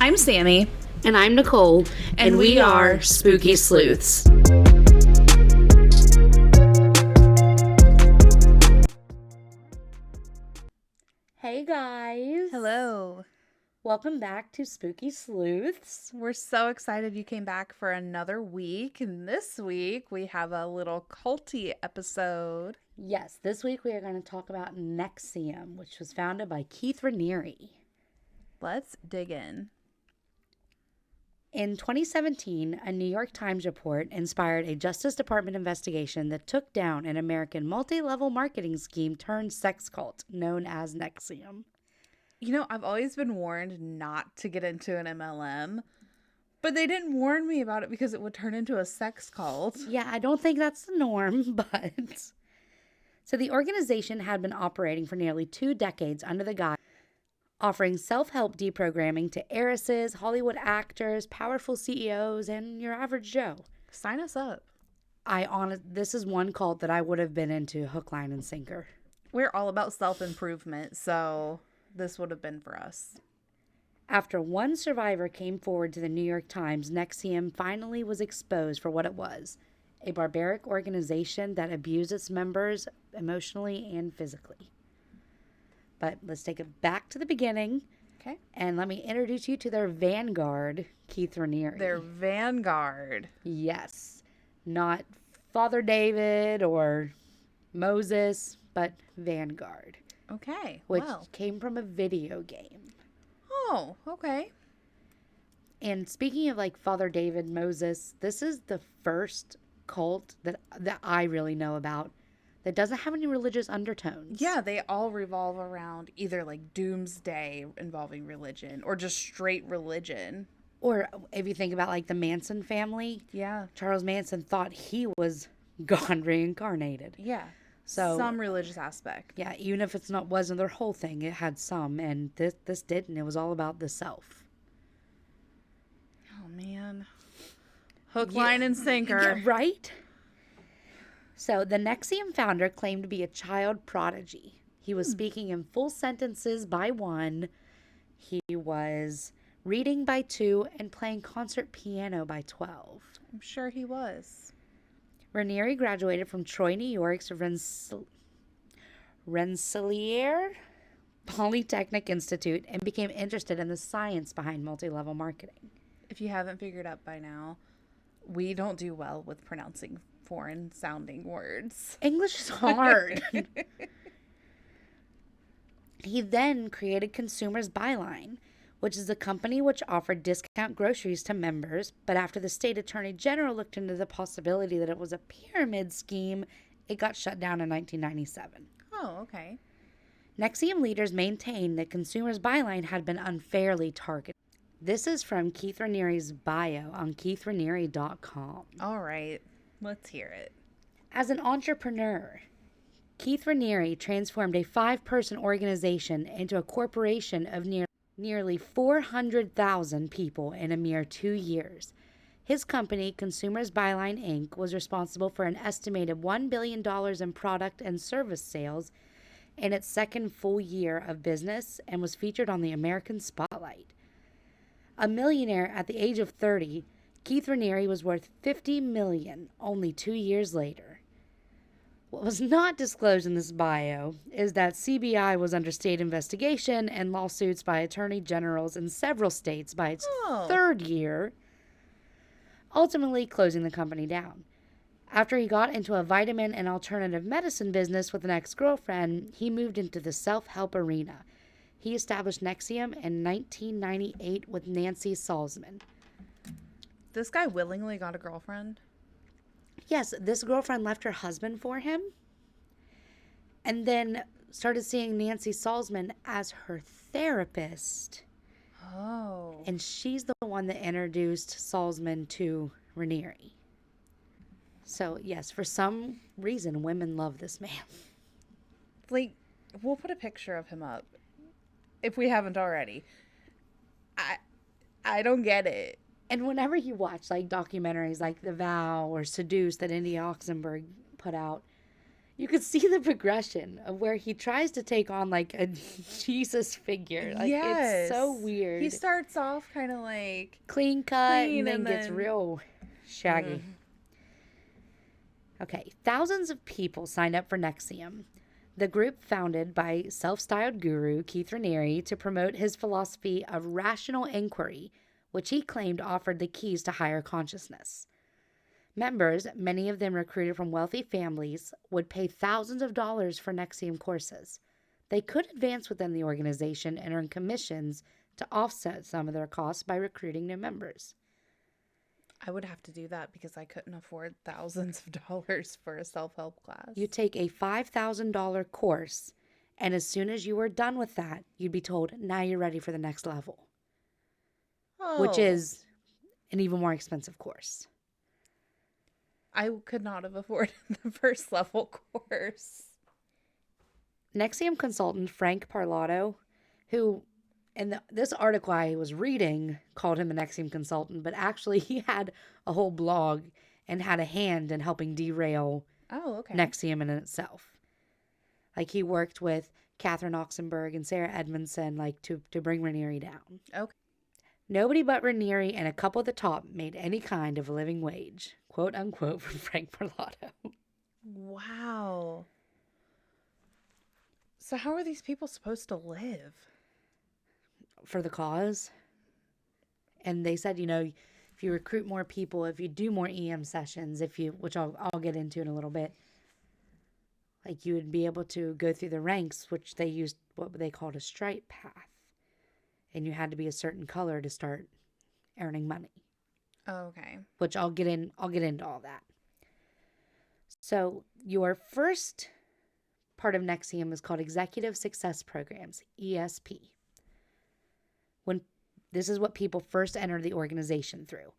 I'm Sammi. And I'm Nicole. And we are Spooky Sleuths. Hey guys. Hello. Welcome back to Spooky Sleuths. We're so excited you came back for another week. And this week we have a little culty episode. Yes, this week we are going to talk about NXIVM, which was founded by Kieth Raniere. Let's dig in. In 2017, a New York Times report inspired a Justice Department investigation that took down an American multi-level marketing scheme turned sex cult known as NXIVM. You know, I've always been warned not to get into an MLM, but they didn't warn me about it because it would turn into a sex cult. Yeah, I don't think that's the norm, but... So the organization had been operating for nearly 2 decades under the guise offering self-help deprogramming to heiresses, Hollywood actors, powerful CEOs, and your average Joe. Sign us up. This is one cult that I would have been into hook, line, and sinker. We're all about self-improvement, so this would have been for us. After one survivor came forward to the New York Times, NXIVM finally was exposed for what it was, a barbaric organization that abused its members emotionally and physically. But let's take it back to the beginning. Okay. And let me introduce you to their vanguard, Kieth Raniere. Their vanguard. Yes. Not Father David or Moses, but vanguard. Okay. Which came from a video game. Oh, okay. And speaking of like Father David, Moses, this is the first cult that I really know about that doesn't have any religious undertones. Yeah, they all revolve around either like doomsday involving religion or just straight religion. Or if you think about like the Manson family. Yeah. Charles Manson thought he was God reincarnated. Yeah. So some religious aspect. Yeah, even if wasn't their whole thing, it had some, and this didn't. It was all about the self. Oh man. Hook, line, and sinker. Yeah, right? So the NXIVM founder claimed to be a child prodigy. He was speaking in full sentences by 1. He was reading by 2 and playing concert piano by 12. I'm sure he was. Raniere graduated from Troy, New York's Rensselaer Polytechnic Institute and became interested in the science behind multi-level marketing. If you haven't figured out by now, we don't do well with pronouncing foreign sounding words. English is hard. He then created Consumers Byline, which is a company which offered discount groceries to members, but after the state attorney general looked into the possibility that it was a pyramid scheme, it got shut down in 1997. Oh, okay. NXIVM leaders maintained that Consumers Byline had been unfairly targeted. This is from Kieth Raniere's bio on kiethraniere.com. All right. Let's hear it. As an entrepreneur, Kieth Raniere transformed a 5-person organization into a corporation of nearly 400,000 people in a mere 2 years. His company, Consumers Byline Inc., was responsible for an estimated $1 billion in product and service sales in its second full year of business and was featured on the American Spotlight. A millionaire at the age of 30, Kieth Raniere was worth $50 million only 2 years later. What was not disclosed in this bio is that CBI was under state investigation and lawsuits by attorney generals in several states by its third year, ultimately closing the company down. After he got into a vitamin and alternative medicine business with an ex-girlfriend, he moved into the self-help arena. He established NXIVM in 1998 with Nancy Salzman. This guy willingly got a girlfriend? Yes, this girlfriend left her husband for him and then started seeing Nancy Salzman as her therapist. Oh. And she's the one that introduced Salzman to Raniere. So, yes, for some reason, women love this man. Like, we'll put a picture of him up if we haven't already. I don't get it. And whenever you watch like documentaries like The Vow or Seduce that India Oxenberg put out, You could see the progression of where he tries to take on like a Jesus figure. Like, it's so weird. He starts off kind of like clean cut clean and then gets real shaggy. Okay, thousands of people signed up for NXIVM, the group founded by self-styled guru Kieth Raniere to promote his philosophy of rational inquiry, which he claimed offered the keys to higher consciousness. Members, many of them recruited from wealthy families, would pay thousands of dollars for NXIVM courses. They could advance within the organization and earn commissions to offset some of their costs by recruiting new members. I would have to do that because I couldn't afford thousands of dollars for a self-help class. You take a $5,000 course, and as soon as you were done with that, you'd be told, now you're ready for the next level. Which is an even more expensive course. I could not have afforded the first level course. NXIVM consultant Frank Parlato, who in this article I was reading called him an NXIVM consultant, but actually he had a whole blog and had a hand in helping derail NXIVM in itself. Like, he worked with Catherine Oxenberg and Sarah Edmondson, like, to bring Raniere down. Okay. Nobody but Raniere and a couple at the top made any kind of a living wage, quote unquote, from Frank Parlato. Wow. So how are these people supposed to live? For the cause. And they said, if you recruit more people, if you do more EM sessions, which I'll get into in a little bit, like, you would be able to go through the ranks, which they used what they called a stripe path. And you had to be a certain color to start earning money. Okay. Which I'll get into all that. So your first part of NXIVM is called Executive Success Programs, ESP. This is what people first entered the organization through.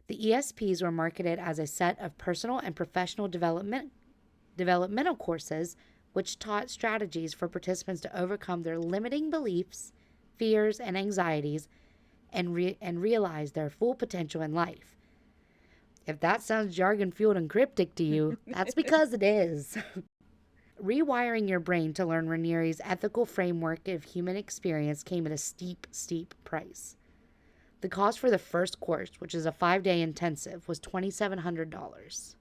The ESPs were marketed as a set of personal and professional developmental courses which taught strategies for participants to overcome their limiting beliefs, fears, and anxieties and realize their full potential in life. If that sounds jargon-fueled and cryptic to you, that's because it is. Rewiring your brain to learn Raniere's ethical framework of human experience came at a steep, steep price. The cost for the first course, which is a 5-day intensive, was $2,700.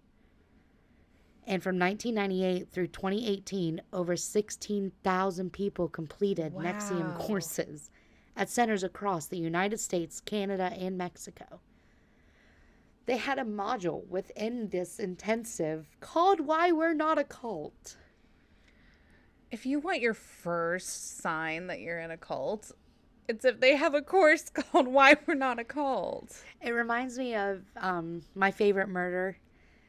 And from 1998 through 2018, over 16,000 people completed NXIVM courses at centers across the United States, Canada, and Mexico. They had a module within this intensive called Why We're Not a Cult. If you want your first sign that you're in a cult, it's if they have a course called Why We're Not a Cult. It reminds me of My Favorite Murder,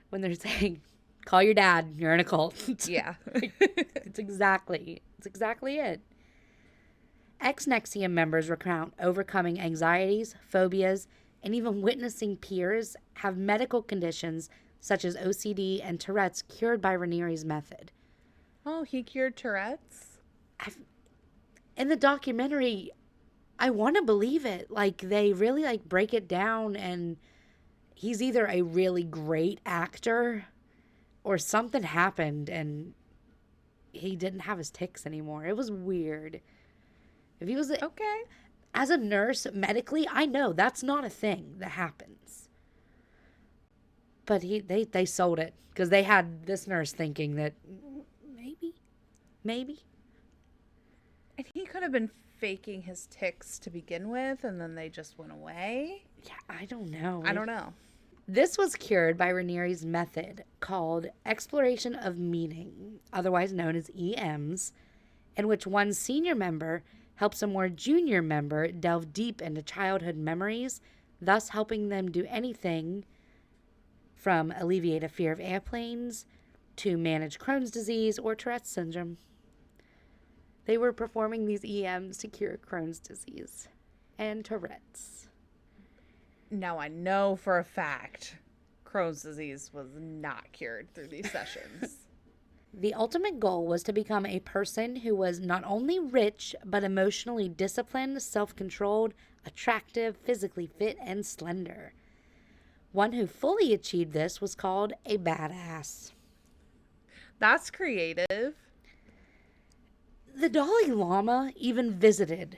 when they're saying, call your dad, you're in a cult. Yeah. It's exactly it. Ex-NXIVM members recount overcoming anxieties, phobias, and even witnessing peers have medical conditions such as OCD and Tourette's cured by Raniere's method. Oh, he cured Tourette's? In the documentary, I want to believe it. Like, they really, like, break it down, and he's either a really great actor or something happened and he didn't have his tics anymore. It was weird. If he was okay. As a nurse, medically, I know that's not a thing that happens. But they sold it because they had this nurse thinking that maybe. And he could have been faking his tics to begin with, and then they just went away. Yeah, I don't know. This was cured by Raniere's method called Exploration of Meaning, otherwise known as EMs, in which one senior member helps a more junior member delve deep into childhood memories, thus helping them do anything from alleviate a fear of airplanes to manage Crohn's disease or Tourette's syndrome. They were performing these EMs to cure Crohn's disease and Tourette's. Now I know for a fact Crohn's disease was not cured through these sessions. The ultimate goal was to become a person who was not only rich, but emotionally disciplined, self-controlled, attractive, physically fit, and slender. One who fully achieved this was called a badass. That's creative. The Dalai Lama even visited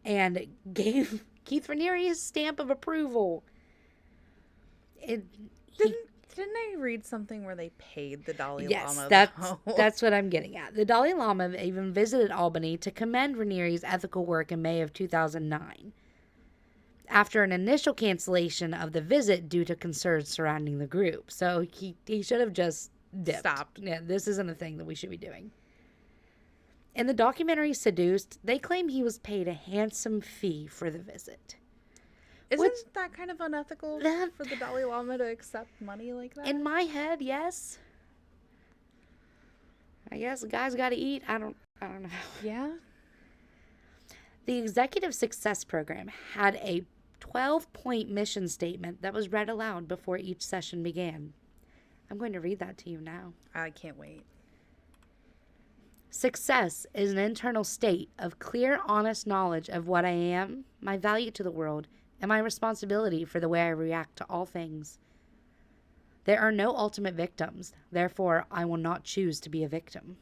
and gave Kieth Raniere his stamp of approval. Didn't I read something where they paid the Dalai Yes, Lama? that's what I'm getting at. The Dalai Lama even visited Albany to commend Raniere's ethical work in May of 2009. After an initial cancellation of the visit due to concerns surrounding the group. So he should have just dipped. Stopped. Yeah, this isn't a thing that we should be doing. In the documentary Seduced, they claim he was paid a handsome fee for the visit. Isn't that kind of unethical for the Dalai Lama to accept money like that? In my head, yes. I guess a guy's got to eat. I don't know. Yeah. The Executive Success Program had a 12-point mission statement that was read aloud before each session began. I'm going to read that to you now. I can't wait. Success is an internal state of clear, honest knowledge of what I am, my value to the world, and my responsibility for the way I react to all things. There are no ultimate victims, therefore I will not choose to be a victim.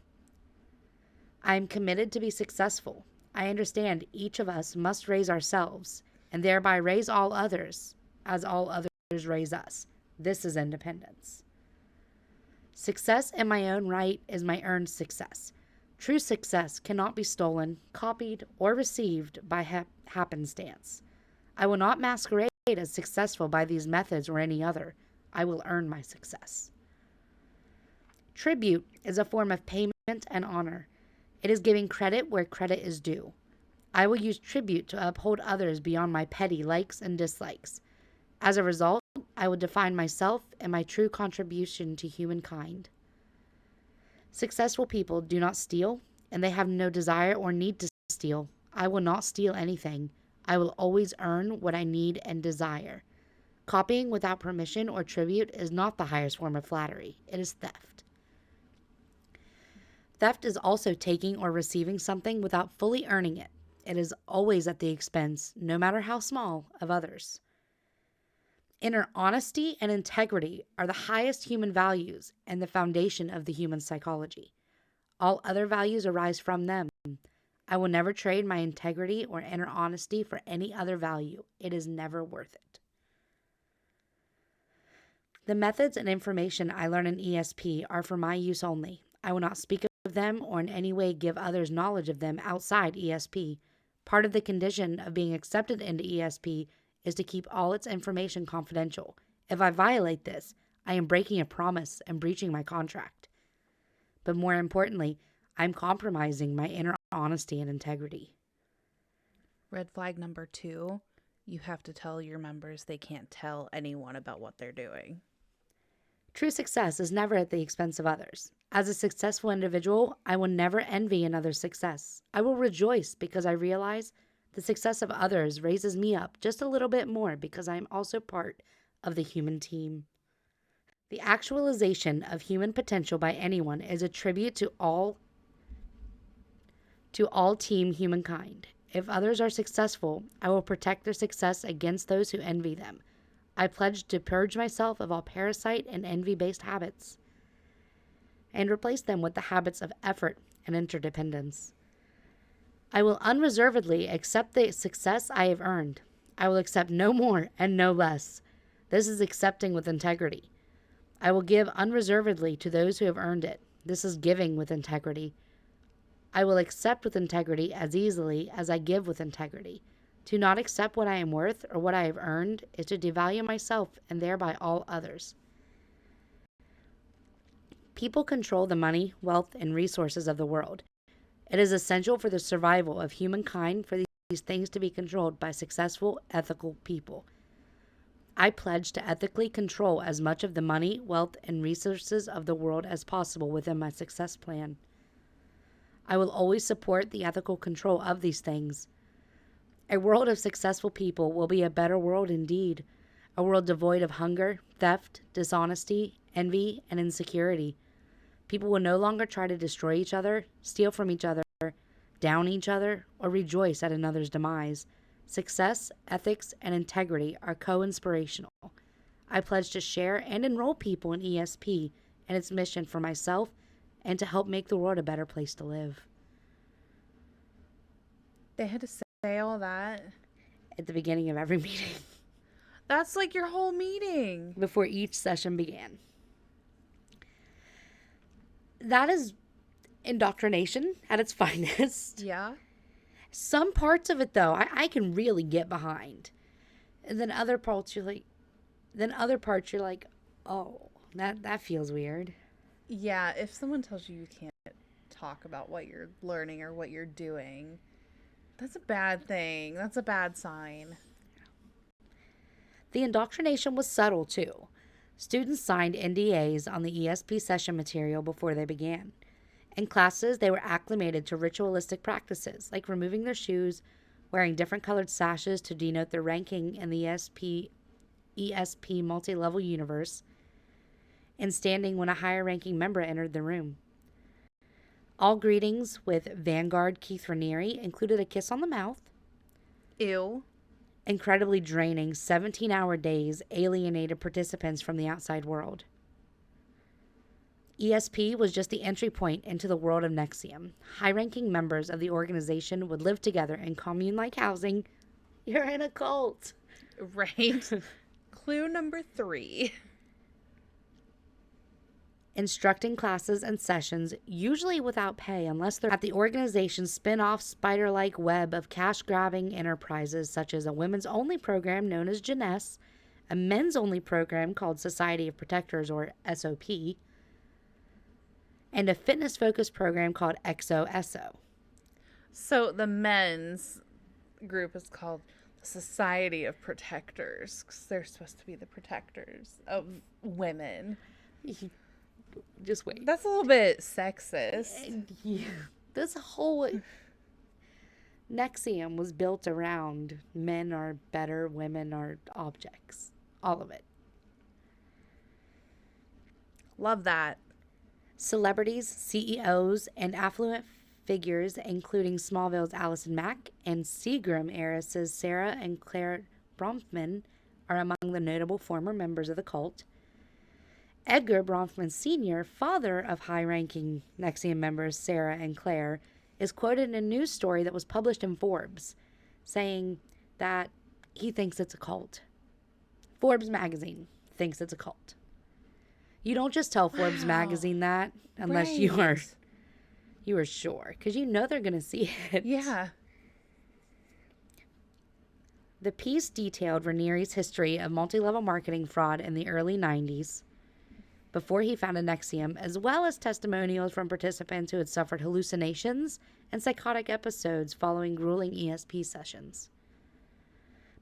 I am committed to be successful. I understand each of us must raise ourselves, and thereby raise all others, as all others raise us. This is independence. Success in my own right is my earned success. True success cannot be stolen, copied, or received by happenstance. I will not masquerade as successful by these methods or any other. I will earn my success. Tribute is a form of payment and honor. It is giving credit where credit is due. I will use tribute to uphold others beyond my petty likes and dislikes. As a result, I will define myself and my true contribution to humankind. Successful people do not steal, and they have no desire or need to steal. I will not steal anything. I will always earn what I need and desire. Copying without permission or tribute is not the highest form of flattery. It is theft. Theft is also taking or receiving something without fully earning it. It is always at the expense, no matter how small, of others. Inner honesty and integrity are the highest human values and the foundation of the human psychology. All other values arise from them. I will never trade my integrity or inner honesty for any other value. It is never worth it. The methods and information I learn in ESP are for my use only. I will not speak of them or in any way give others knowledge of them outside ESP. Part of the condition of being accepted into ESP is to keep all its information confidential. If I violate this, I am breaking a promise and breaching my contract. But more importantly, I'm compromising my inner honesty and integrity. Red flag number 2, you have to tell your members they can't tell anyone about what they're doing. True success is never at the expense of others. As a successful individual, I will never envy another's success. I will rejoice because I realize the success of others raises me up just a little bit more because I am also part of the human team. The actualization of human potential by anyone is a tribute to all team humankind. If others are successful, I will protect their success against those who envy them. I pledge to purge myself of all parasite and envy-based habits and replace them with the habits of effort and interdependence. I will unreservedly accept the success I have earned. I will accept no more and no less. This is accepting with integrity. I will give unreservedly to those who have earned it. This is giving with integrity. I will accept with integrity as easily as I give with integrity. To not accept what I am worth or what I have earned is to devalue myself and thereby all others. People control the money, wealth, and resources of the world. It is essential for the survival of humankind for these things to be controlled by successful, ethical people. I pledge to ethically control as much of the money, wealth, and resources of the world as possible within my success plan. I will always support the ethical control of these things. A world of successful people will be a better world indeed, a world devoid of hunger, theft, dishonesty, envy, and insecurity. People will no longer try to destroy each other, steal from each other, down each other, or rejoice at another's demise. Success, ethics, and integrity are co-inspirational. I pledge to share and enroll people in ESP and its mission for myself and to help make the world a better place to live. They had to say all that At the beginning of every meeting. That's like your whole meeting. Before each session began. That is indoctrination at its finest. Yeah. Some parts of it, though, I can really get behind. And then other parts you're like, oh, that feels weird. Yeah, if someone tells you can't talk about what you're learning or what you're doing, that's a bad thing. That's a bad sign. The indoctrination was subtle, too. Students signed NDAs on the ESP session material before they began. In classes, they were acclimated to ritualistic practices, like removing their shoes, wearing different colored sashes to denote their ranking in the ESP multi-level universe, and standing when a higher-ranking member entered the room. All greetings with Vanguard Kieth Raniere included a kiss on the mouth. Ew. Incredibly draining 17-hour days alienated participants from the outside world. ESP was just the entry point into the world of NXIVM. High-ranking members of the organization would live together in commune-like housing. You're in a cult. Right. Clue number 3. Instructing classes and sessions, usually without pay unless they're at the organization's spin-off spider-like web of cash-grabbing enterprises such as a women's-only program known as Jeunesse, a men's-only program called Society of Protectors, or SOP, and a fitness-focused program called XOSO. So the men's group is called the Society of Protectors because they're supposed to be the protectors of women. Just wait. That's a little bit sexist. Yeah. This whole NXIVM was built around men are better, women are objects. All of it. Love that. Celebrities, CEOs, and affluent figures, including Smallville's Allison Mack and Seagram heiresses Sarah and Claire Bronfman, are among the notable former members of the cult. Edgar Bronfman Sr., father of high-ranking NXIVM members Sarah and Claire, is quoted in a news story that was published in Forbes, saying that he thinks it's a cult. Forbes magazine thinks it's a cult. You don't just tell Forbes magazine that unless you are sure, because you know they're going to see it. Yeah. The piece detailed Raniere's history of multi-level marketing fraud in the early 90s, before he founded NXIVM, as well as testimonials from participants who had suffered hallucinations and psychotic episodes following grueling ESP sessions.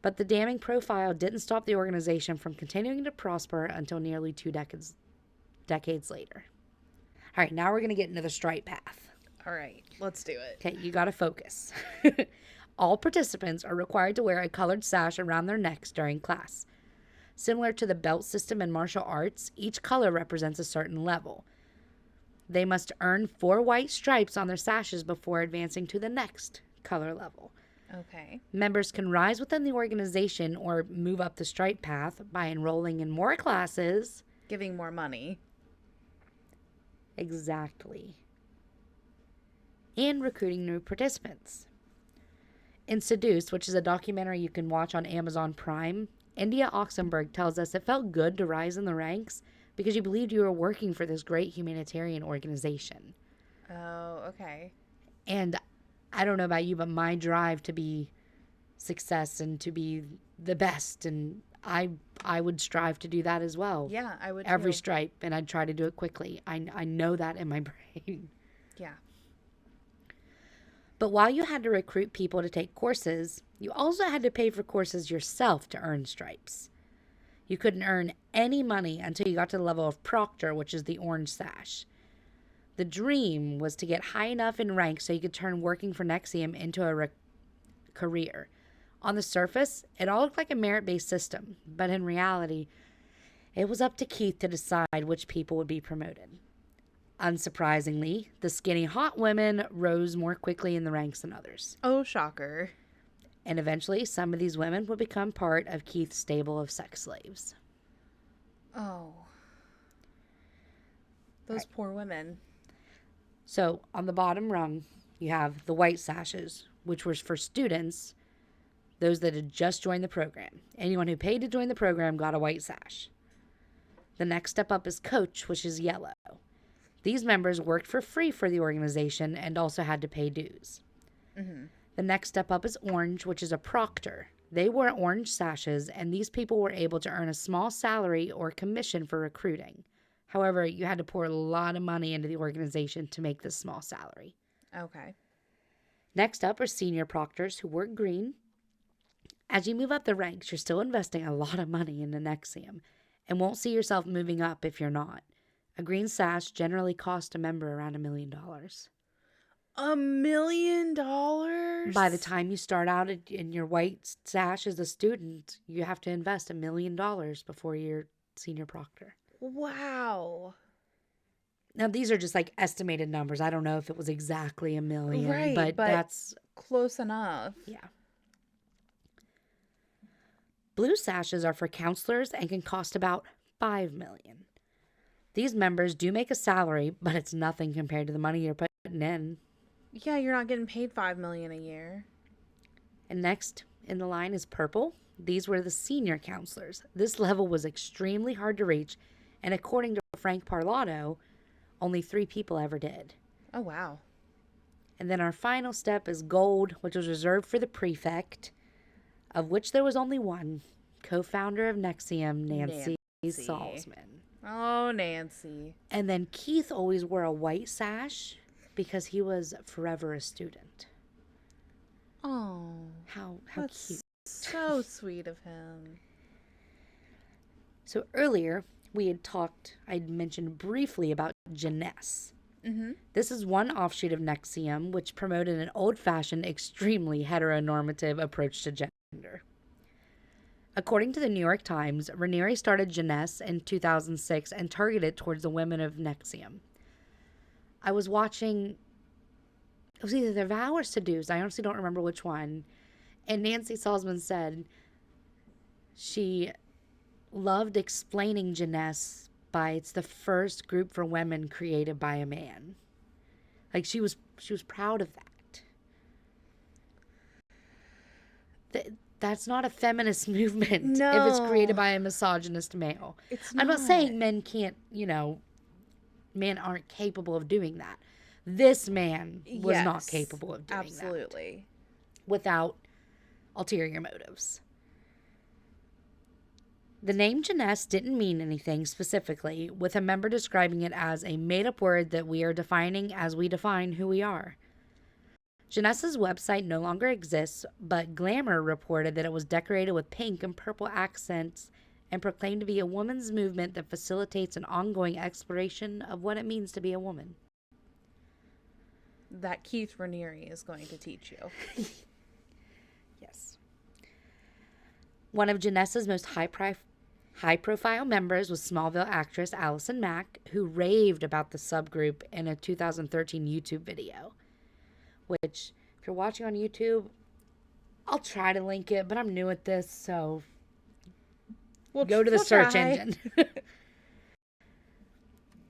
But the damning profile didn't stop the organization from continuing to prosper until nearly 2 decades later. All right, now we're going to get into the stripe path. All right, let's do it. Okay, you got to focus. All participants are required to wear a colored sash around their necks during class. Similar to the belt system in martial arts, each color represents a certain level. They must earn 4 white stripes on their sashes before advancing to the next color level. Okay. Members can rise within the organization or move up the stripe path by enrolling in more classes. Giving more money. Exactly. And recruiting new participants. In Seduced, which is a documentary you can watch on Amazon Prime, India Oxenberg tells us it felt good to rise in the ranks because you believed you were working for this great humanitarian organization. Oh, okay. And I don't know about you, but my drive to be success and to be the best, and I would strive to do that as well. Yeah, I would Every too. stripe, and I'd try to do it quickly. I know that in my brain. Yeah. But while you had to recruit people to take courses, you also had to pay for courses yourself to earn stripes. You couldn't earn any money until you got to the level of Proctor, which is the orange sash. The dream was to get high enough in rank so you could turn working for NXIVM into a career. On the surface, it all looked like a merit-based system, but in reality, it was up to Kieth to decide which people would be promoted. Unsurprisingly, the skinny hot women rose more quickly in the ranks than others. Oh, shocker. And eventually, some of these women would become part of Kieth's stable of sex slaves. Oh. Those poor women. So on the bottom rung, you have the white sashes, which was for students, those that had just joined the program. Anyone who paid to join the program got a white sash. The next step up is coach, which is yellow. These members worked for free for the organization and also had to pay dues. Mm-hmm. The next step up is orange, which is a proctor. They wore orange sashes, and these people were able to earn a small salary or commission for recruiting. However, you had to pour a lot of money into the organization to make this small salary. Okay. Next up are senior proctors who work green. As you move up the ranks, you're still investing a lot of money in NXIVM and won't see yourself moving up if you're not. A green sash generally costs a member around $1 million. $1 million? By the time you start out in your white sash as a student, you have to invest $1 million before you're senior proctor. Wow. Now, these are just like estimated numbers. I don't know if it was exactly $1 million, Right, but that's close enough. yeah. Blue sashes are for counselors and can cost about $5 million. These members do make a salary, but it's nothing compared to the money you're putting in. Yeah, you're not getting paid $5 million a year. And next in the line is purple. These were the senior counselors. This level was extremely hard to reach, and according to Frank Parlato, only 3 people ever did. Oh, wow. And then our final step is gold, which was reserved for the prefect, of which there was only one, co-founder of NXIVM, Nancy Salzman. Oh, Nancy. And then Kieth always wore a white sash because he was forever a student. Oh. How That's cute. So sweet of him. So earlier, I'd mentioned briefly about Jeunesse. Mm-hmm. This is one offshoot of NXIVM, which promoted an old-fashioned, extremely heteronormative approach to gender. According to the New York Times, Raniere started Jeunesse in 2006 and targeted towards the women of NXIVM. I was watching, it was either The Vow or Seduce, I honestly don't remember which one, and Nancy Salzman said she loved explaining Jeunesse by it's the first group for women created by a man. Like she was proud of that. That's not a feminist movement No. if it's created by a misogynist male. It's I'm not saying men can't, men aren't capable of doing that. This man was not capable of doing that. Absolutely. Without ulterior motives. The name Jeunesse didn't mean anything specifically, with a member describing it as a made-up word that we are defining as we define who we are. Jeunesse's website no longer exists, but Glamour reported that it was decorated with pink and purple accents and proclaimed to be a women's movement that facilitates an ongoing exploration of what it means to be a woman. That Kieth Raniere is going to teach you. Yes. One of Jeunesse's most high-profile members was Smallville actress Allison Mack, who raved about the subgroup in a 2013 YouTube video. Which, if you're watching on YouTube, I'll try to link it, but I'm new at this, so go to the search engine.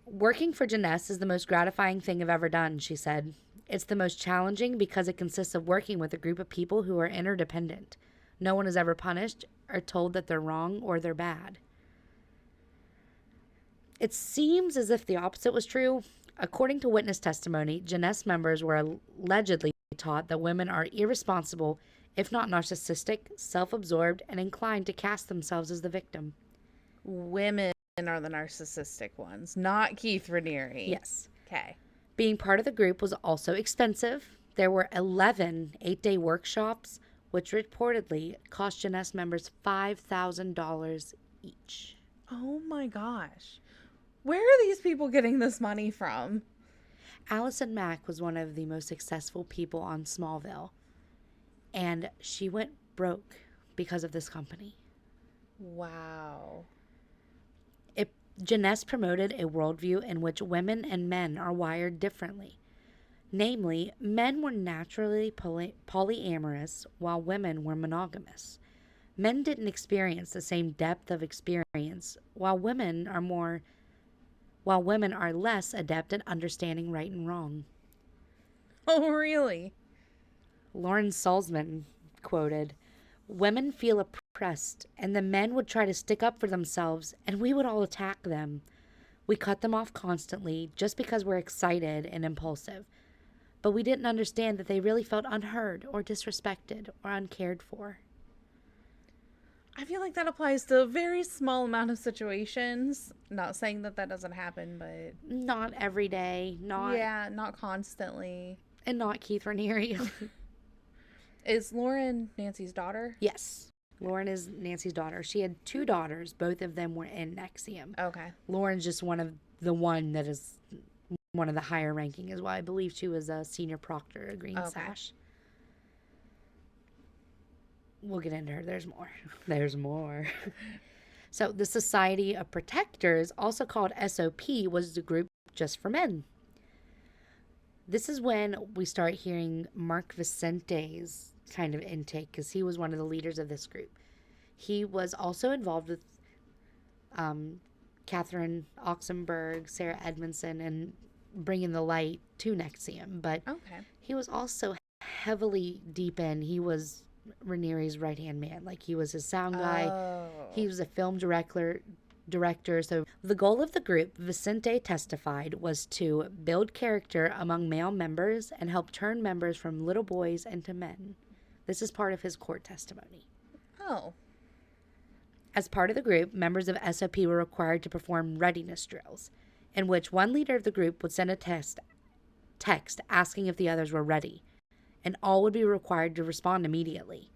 Working for Jeunesse is the most gratifying thing I've ever done, she said. It's the most challenging because it consists of working with a group of people who are interdependent. No one is ever punished or told that they're wrong or they're bad. It seems as if the opposite was true. According to witness testimony, Jeunesse members were allegedly taught that women are irresponsible, if not narcissistic, self-absorbed, and inclined to cast themselves as the victim. Women are the narcissistic ones, not Kieth Raniere. Yes. Okay. Being part of the group was also expensive. There were 11 8-day workshops, which reportedly cost Jeunesse members $5,000 each. Oh my gosh. Where are these people getting this money from? Allison Mack was one of the most successful people on Smallville, and she went broke because of this company. Wow. Jeunesse promoted a worldview in which women and men are wired differently. Namely, men were naturally polyamorous while women were monogamous. Men didn't experience the same depth of experience, while women are more while women are less adept at understanding right and wrong. Oh, really? Lauren Salzman quoted, "Women feel oppressed, and the men would try to stick up for themselves, and we would all attack them. We cut them off constantly just because we're excited and impulsive. But we didn't understand that they really felt unheard or disrespected or uncared for." I feel like that applies to a very small amount of situations. Not saying that that doesn't happen, but Not every day, not constantly. and not Kieth Raniere. Is Lauren Nancy's daughter? Yes. Lauren is Nancy's daughter. She had 2 daughters. Both of them were in NXIVM. Okay. Lauren's just one of the one that is one of the higher ranking as well. I believe she was a senior proctor at Green Sash. We'll get into her. There's more. There's more. So the Society of Protectors, also called SOP, was the group just for men. This is when we start hearing Mark Vicente's kind of intake, because he was one of the leaders of this group. He was also involved with Catherine Oxenberg, Sarah Edmondson, and bringing the light to NXIVM. But he was also heavily deep in. He was Raniere's right-hand man. Like, he was his sound guy. He was a film director. So the goal of the group, Vicente testified, was to build character among male members and help turn members from little boys into men. This is part of his court testimony. Oh. As part of the group, members of SOP were required to perform readiness drills, in which one leader of the group would send a text asking if the others were ready, and all would be required to respond immediately.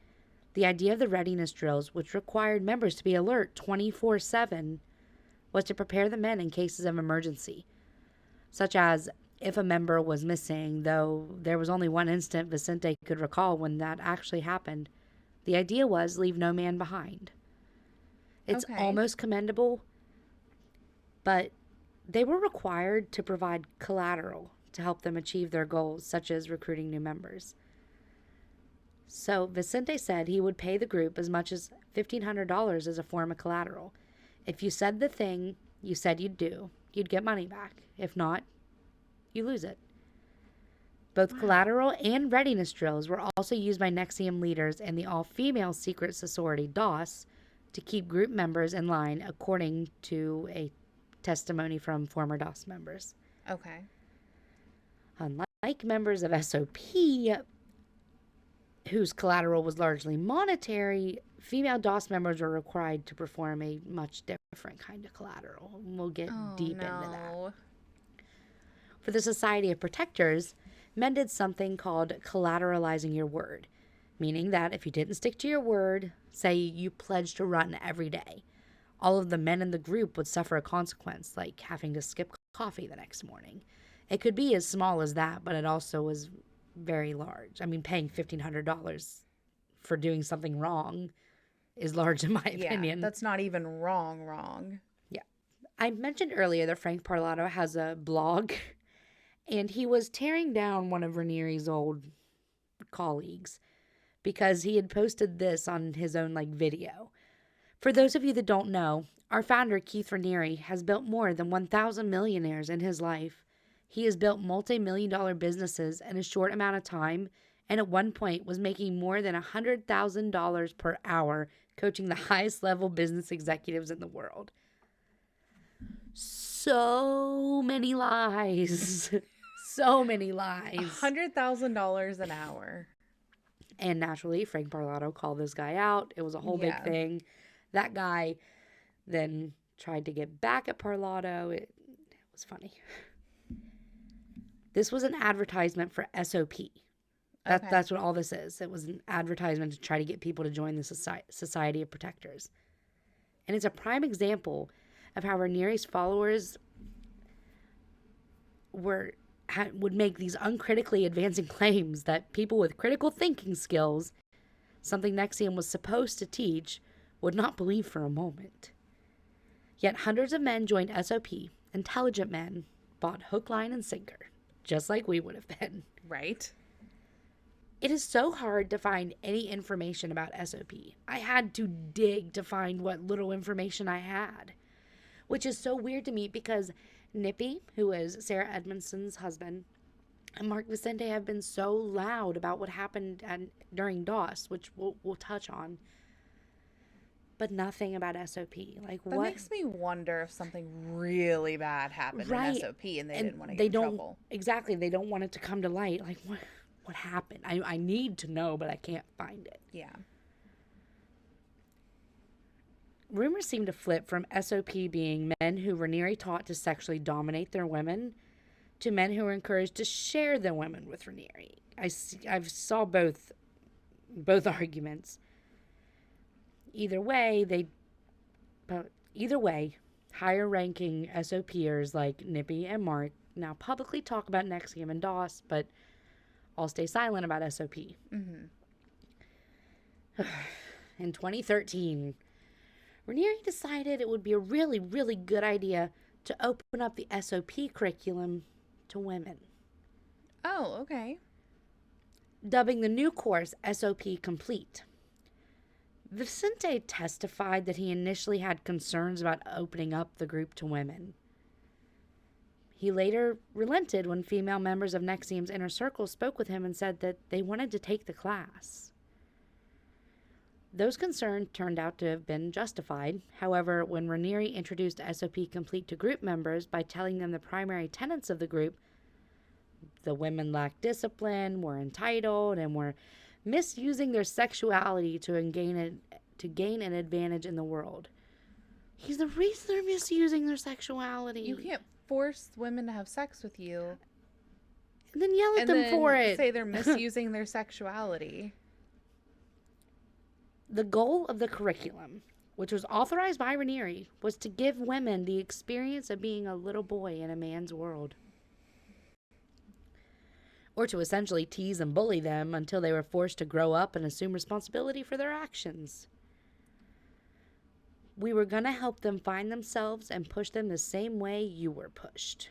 The idea of the readiness drills, which required members to be alert 24/7, was to prepare the men in cases of emergency, such as if a member was missing, though there was only one instant Vicente could recall when that actually happened. The idea was leave no man behind. It's almost commendable, but they were required to provide collateral to help them achieve their goals, such as recruiting new members. So Vicente said he would pay the group as much as $1,500 as a form of collateral. If you said the thing you said you'd do, you'd get money back. If not, you lose it. Both collateral and readiness drills were also used by NXIVM leaders and the all-female secret sorority, DOS, to keep group members in line, according to a testimony from former DOS members. Okay. Unlike members of SOP, whose collateral was largely monetary, female DOS members were required to perform a much different kind of collateral. We'll get deep into that. For the Society of Protectors, men did something called collateralizing your word, meaning that if you didn't stick to your word, say you pledged to run every day, all of the men in the group would suffer a consequence, like having to skip coffee the next morning. It could be as small as that, but it also was very large. I mean, paying $1,500 for doing something wrong is large in my opinion. That's not even wrong. Yeah. I mentioned earlier that Frank Parlato has a blog, and he was tearing down one of Raniere's old colleagues because he had posted this on his own video. For those of you that don't know, our founder, Kieth Raniere, has built more than 1,000 millionaires in his life. He has built multi-million-dollar businesses in a short amount of time, and at one point was making more than $100,000 per hour coaching the highest level business executives in the world. So many lies. So many lies. $100,000 an hour. And naturally, Frank Parlato called this guy out. It was a whole big thing. That guy then tried to get back at Parlato. It was funny. This was an advertisement for SOP. That's what all this is. It was an advertisement to try to get people to join the Society of Protectors. And it's a prime example of how Raniere's followers would make these uncritically advancing claims that people with critical thinking skills, something NXIVM was supposed to teach, would not believe for a moment. Yet hundreds of men joined SOP, intelligent men, bought hook, line, and sinker, just like we would have been. Right. It is so hard to find any information about SOP. I had to dig to find what little information I had, which is so weird to me because Nippy, who is Sarah Edmondson's husband, and Mark Vicente have been so loud about what happened during DOS, which we'll touch on, but nothing about SOP. Like, that what makes me wonder if something really bad happened in SOP and they didn't want to get in trouble. Exactly, they don't want it to come to light. Like, what happened? I need to know, but I can't find it. Yeah. Rumors seem to flip from SOP being men who Raniere taught to sexually dominate their women to men who were encouraged to share their women with Raniere. I've saw both arguments. Either way, higher-ranking SOPers like Nippy and Mark now publicly talk about NXIVM and DOS, but all stay silent about SOP. Mm-hmm. In 2013, Raniere decided it would be a really, really good idea to open up the SOP curriculum to women. Oh, okay. Dubbing the new course SOP Complete. Vicente testified that he initially had concerns about opening up the group to women. He later relented when female members of NXIVM's inner circle spoke with him and said that they wanted to take the class. Those concerns turned out to have been justified. However, when Raniere introduced SOP Complete to group members by telling them the primary tenets of the group, the women lacked discipline, were entitled, and were misusing their sexuality to gain an advantage in the world. He's the reason they're misusing their sexuality. You can't force women to have sex with you. And then yell at them for it. Say they're misusing their sexuality. The goal of the curriculum, which was authorized by Raniere, was to give women the experience of being a little boy in a man's world. Or to essentially tease and bully them until they were forced to grow up and assume responsibility for their actions. We were going to help them find themselves and push them the same way you were pushed,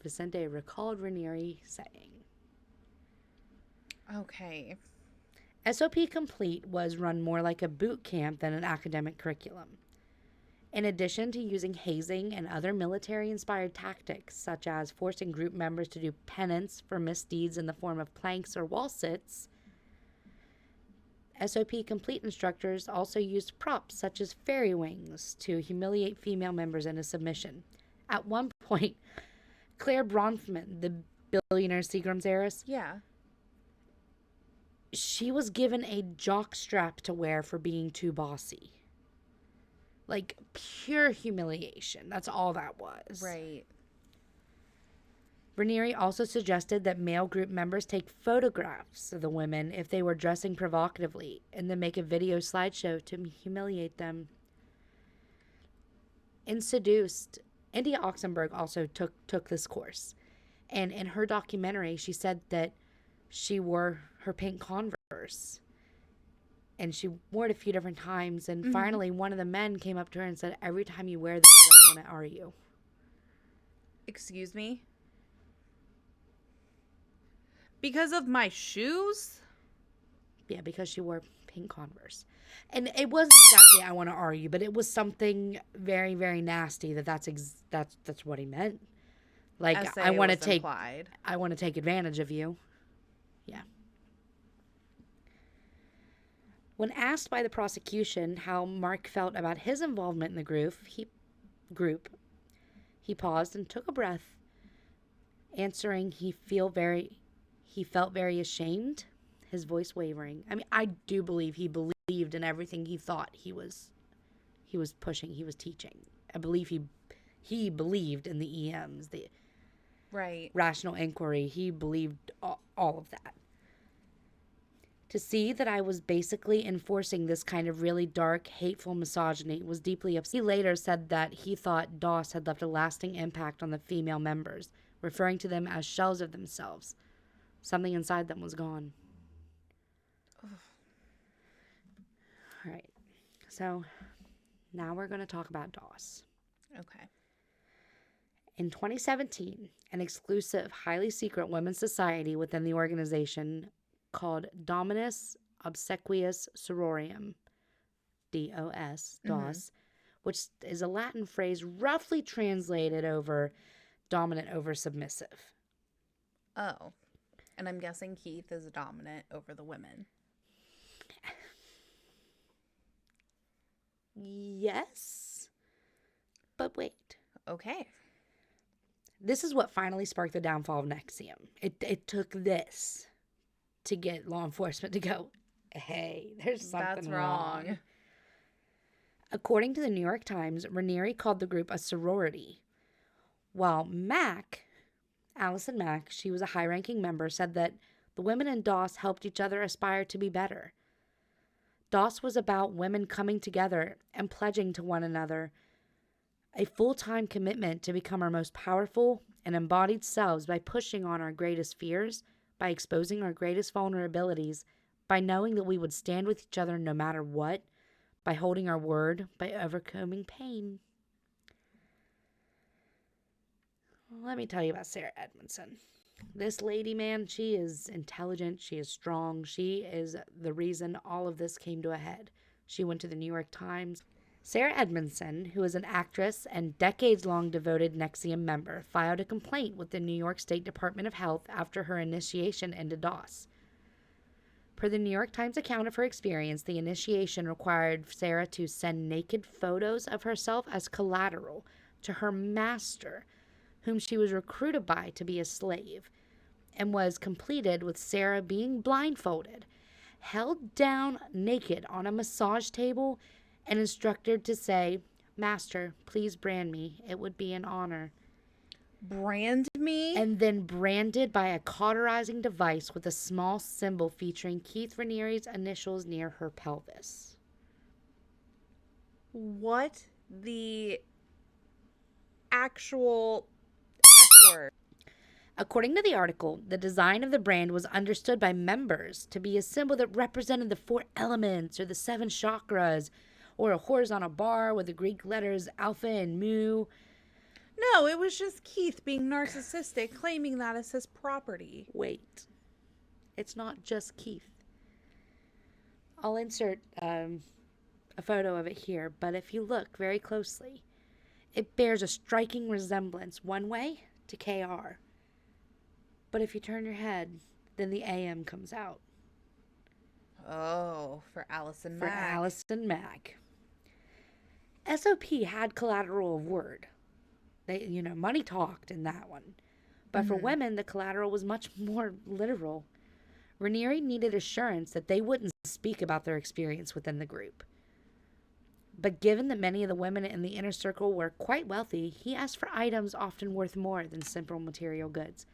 Vicente recalled Raniere saying. Okay. SOP Complete was run more like a boot camp than an academic curriculum. In addition to using hazing and other military-inspired tactics, such as forcing group members to do penance for misdeeds in the form of planks or wall sits, SOP Complete instructors also used props such as fairy wings to humiliate female members into submission. At one point, Claire Bronfman, the billionaire Seagram's heiress, she was given a jock strap to wear for being too bossy. Like, pure humiliation. That's all that was. Right. Raniere also suggested that male group members take photographs of the women if they were dressing provocatively and then make a video slideshow to humiliate them. In Seduced, India Oxenberg also took this course. And in her documentary, she said that she wore her pink Converse. And she wore it a few different times. And finally, one of the men came up to her and said, "Every time you wear those, I want to are you." Excuse me? Because of my shoes? Yeah, because she wore pink Converse. And it wasn't exactly "I want to are you," but it was something very, very nasty that's what he meant. Like, I want to take advantage of you. Yeah. When asked by the prosecution how Mark felt about his involvement in the group, he paused and took a breath, answering he felt very ashamed, his voice wavering. I mean, I do believe he believed in everything he thought he was pushing, he was teaching. I believe he believed in the EMs, the rational inquiry. He believed all of that. To see that I was basically enforcing this kind of really dark, hateful misogyny was deeply upsetting. He later said that he thought DOS had left a lasting impact on the female members, referring to them as shells of themselves. Something inside them was gone. All right. So now we're going to talk about DOS. Okay. In 2017, an exclusive, highly secret women's society within the organization called Dominus Obsequious Sororium, DOS, which is a Latin phrase roughly translated over dominant over submissive. Oh. And I'm guessing Kieth is dominant over the women. Yes. But wait. Okay. This is what finally sparked the downfall of NXIVM. It took this to get law enforcement to go, hey, there's something That's wrong. According to the New York Times, Raniere called the group a sorority. While Allison Mack, she was a high-ranking member, said that the women in DOS helped each other aspire to be better. DOS was about women coming together and pledging to one another a full-time commitment to become our most powerful and embodied selves by pushing on our greatest fears, by exposing our greatest vulnerabilities, by knowing that we would stand with each other no matter what, by holding our word, by overcoming pain. Let me tell you about Sarah Edmondson. This lady, man, she is intelligent, she is strong, she is the reason all of this came to a head. She went to the New York Times. Sarah Edmondson, who is an actress and decades-long devoted NXIVM member, filed a complaint with the New York State Department of Health after her initiation into DOS. Per the New York Times account of her experience, the initiation required Sarah to send naked photos of herself as collateral to her master, whom she was recruited by to be a slave, and was completed with Sarah being blindfolded, held down naked on a massage table, and instructed to say, "Master, please brand me. It would be an honor." Brand me? And then branded by a cauterizing device with a small symbol featuring Kieth Raniere's initials near her pelvis. What the actual word? According to the article, the design of the brand was understood by members to be a symbol that represented the 4 elements or the 7 chakras, or a horizontal bar with the Greek letters alpha and mu. No, it was just Kieth being narcissistic, claiming that as his property. Wait. It's not just Kieth. I'll insert a photo of it here, but if you look very closely, it bears a striking resemblance one way to KR. But if you turn your head, then the AM comes out. Oh, for Allison For Mack. Allison Mack. SOP had collateral of word. They, money talked in that one. But for women, the collateral was much more literal. Raniere needed assurance that they wouldn't speak about their experience within the group. But given that many of the women in the inner circle were quite wealthy, he asked for items often worth more than simple material goods.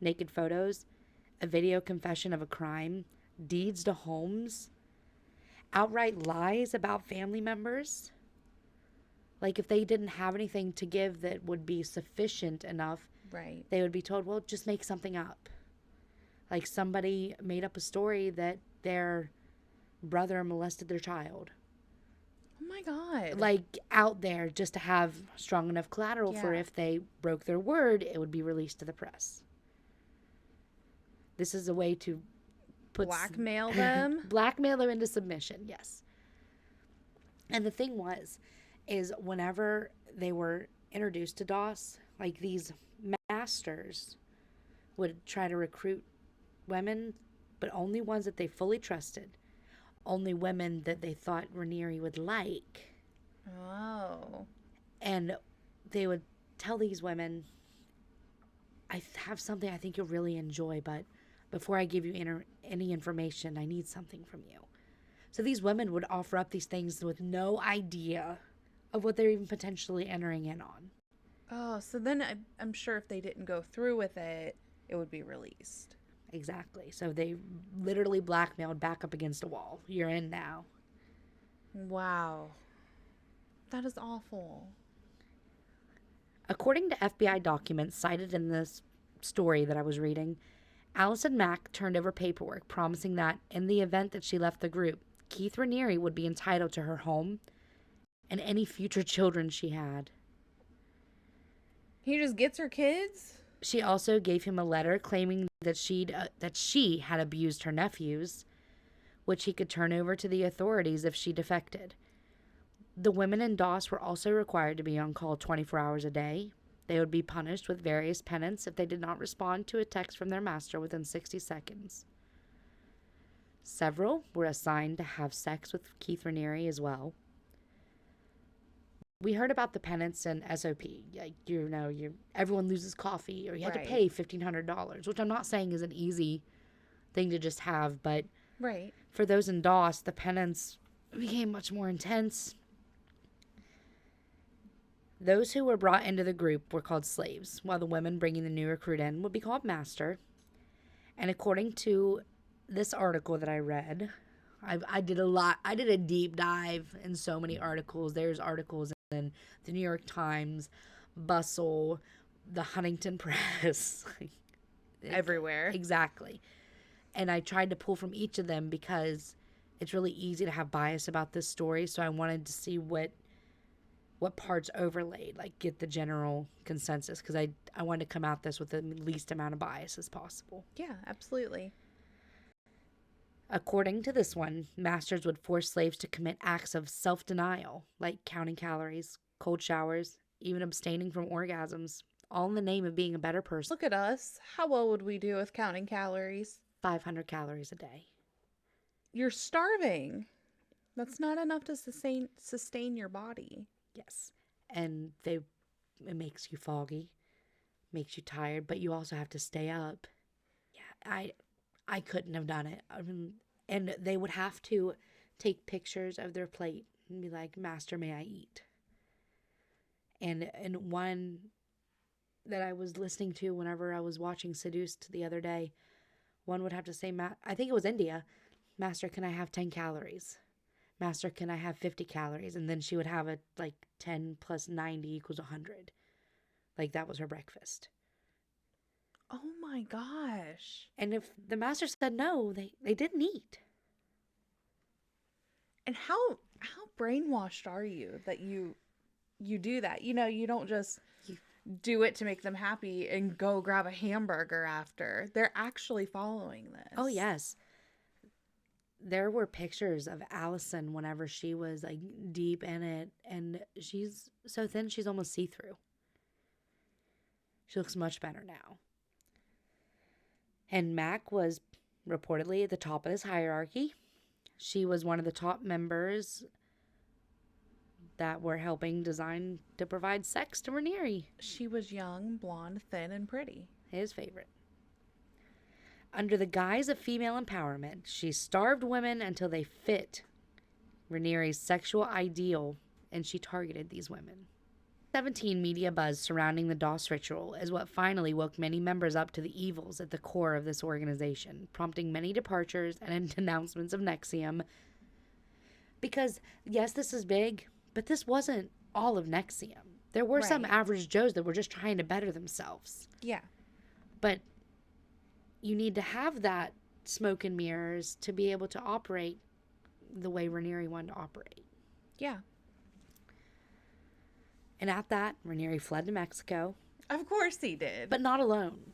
Naked photos, a video confession of a crime, deeds to homes, outright lies about family members. Like, if they didn't have anything to give that would be sufficient enough, Right. they would be told, well, just make something up. Like, somebody made up a story that their brother molested their child. Oh my God. Like, out there just to have strong enough collateral for Yeah. if they broke their word, it would be released to the press. This is a way to Blackmail them? blackmail them into submission, yes. And the thing is whenever they were introduced to DOS, like, these masters would try to recruit women, but only ones that they fully trusted. Only women that they thought Raniere would like. Oh. And they would tell these women, I have something I think you'll really enjoy, but before I give you any information, I need something from you. So these women would offer up these things with no idea of what they're even potentially entering in on. Oh, so then I'm sure if they didn't go through with it, it would be released. Exactly. So they literally blackmailed back up against a wall. You're in now. Wow. That is awful. According to FBI documents cited in this story that I was reading, Allison Mack turned over paperwork promising that in the event that she left the group, Kieth Raniere would be entitled to her home and any future children she had. He just gets her kids? She also gave him a letter claiming that she had abused her nephews, which he could turn over to the authorities if she defected. The women in DOS were also required to be on call 24 hours a day. They would be punished with various penance if they did not respond to a text from their master within 60 seconds. Several were assigned to have sex with Kieth Raniere as well. We heard about the penance and SOP. Like, everyone loses coffee, or you have to pay $1,500, which I'm not saying is an easy thing to just have, but for those in DOS, the penance became much more intense. Those who were brought into the group were called slaves, while the women bringing the new recruit in would be called master. And according to this article that I read, I did a deep dive in so many articles. There's articles in the New York Times, Bustle, the Huntington Press. Everywhere. Exactly. And I tried to pull from each of them because it's really easy to have bias about this story. So I wanted to see what parts overlaid, like get the general consensus, because I wanted to come at this with the least amount of bias as possible. Yeah, absolutely. According to this one, masters would force slaves to commit acts of self-denial, like counting calories, cold showers, even abstaining from orgasms, all in the name of being a better person. Look at us. How well would we do with counting calories? 500 calories a day. You're starving. That's not enough to sustain your body. Yes. And it makes you foggy, makes you tired, but you also have to stay up. Yeah, I couldn't have done it. I mean, and they would have to take pictures of their plate and be like, "Master, may I eat?" And one that I was listening to whenever I was watching Seduced the other day, one would have to say, I think it was India, "Master, can I have 10 calories? Master, can I have 50 calories?" And then she would have it like 10 plus 90 equals 100. Like that was her breakfast. Oh my gosh. And if the master said no, they didn't eat. And how brainwashed are you that you do that? You don't just do it to make them happy and go grab a hamburger after. They're actually following this. Oh, yes. There were pictures of Allison whenever she was like deep in it, and she's so thin she's almost see-through. She looks much better now. And Mac was reportedly at the top of this hierarchy. She was one of the top members that were helping design to provide sex to Raniere. She was young, blonde, thin, and pretty. His favorite. Under the guise of female empowerment, she starved women until they fit Raniere's sexual ideal, and she targeted these women. 2017 media buzz surrounding the DOS ritual is what finally woke many members up to the evils at the core of this organization, prompting many departures and denouncements of NXIVM. Because, yes, this is big, but this wasn't all of NXIVM. There were some average Joes that were just trying to better themselves. Yeah. But you need to have that smoke and mirrors to be able to operate the way Raniere wanted to operate. Yeah. And at that, Raniere fled to Mexico. Of course he did. But not alone.